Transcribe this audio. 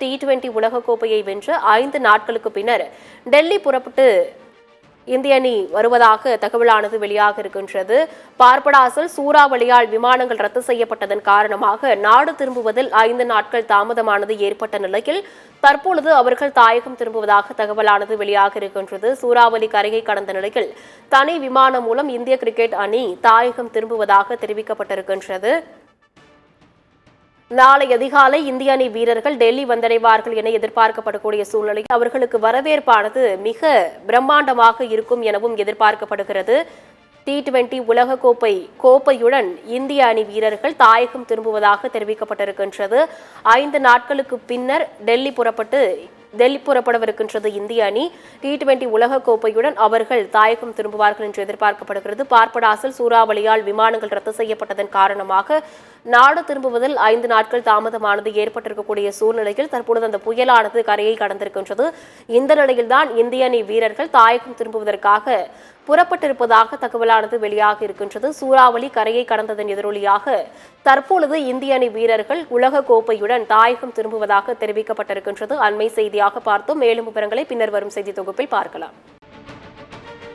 T20 உலகக்கோப்பையை வென்று 5 நாட்களுக்கு பின்னர் டெல்லி புறப்பட்டு இந்திய அணி வருவதாக தகவலானது வெளியாக இருக்கின்றது. பார்படாஸில் சூறாவளியால் விமானங்கள் ரத்து செய்யப்பட்டதன் காரணமாக நாடு திரும்புவதில் 5 நாட்கள் தாமதமானது ஏற்பட்ட நிலையில் தற்பொழுது அவர்கள் தாயகம் திரும்புவதாக தகவலானது வெளியாக இருக்கின்றது. சூறாவளி கரையை கடந்த நிலையில் தனி விமானம் மூலம் இந்திய கிரிக்கெட் அணி தாயகம் திரும்புவதாக தெரிவிக்கப்பட்டிருக்கின்றது. நாளை அதிகாலை இந்திய அணி வீரர்கள் டெல்லி வந்தடைவார்கள் என எதிர்பார்க்கப்படக்கூடிய சூழ்நிலையில் அவர்களுக்கு வரவேற்பானது மிக பிரம்மாண்டமாக இருக்கும் எனவும் எதிர்பார்க்கப்படுகிறது. T20 உலகக்கோப்பை கோப்பையுடன் இந்திய அணி வீரர்கள் தாயகம் திரும்புவதாக தெரிவிக்கப்பட்டிருக்கின்றது. 5 நாட்களுக்கு பின்னர் டெல்லி புறப்படவிருக்கின்றது இந்திய அணி. T20 உலகக்கோப்பையுடன் அவர்கள் தாயகம் திரும்புவார்கள் என்று எதிர்பார்க்கப்படுகிறது. பார்படாஸில் சூறாவளியால் விமானங்கள் ரத்து செய்யப்பட்டதன் காரணமாக நாடு திரும்புவதில் 5 நாட்கள் தாமதமானது ஏற்பட்டிருக்கக்கூடிய சூழ்நிலையில் தற்பொழுது அந்த புயலானது கரையை கடந்திருக்கின்றது. இந்த நிலையில்தான் இந்திய அணி வீரர்கள் தாயகம் திரும்புவதற்காக புறப்பட்டிருப்பதாக தகவலானது வெளியாக இருக்கின்றது. சூறாவளி கரையை கடந்ததன் எதிரொலியாக தற்பொழுது இந்திய அணி வீரர்கள் உலக கோப்பையுடன் தாயகம் திரும்புவதாக தெரிவிக்கப்பட்டிருக்கின்றது. அண்மை செய்தியாக பார்த்தோம். மேலும் விவரங்களை பின்னர் வரும் செய்தி தொகுப்பில் பார்க்கலாம்.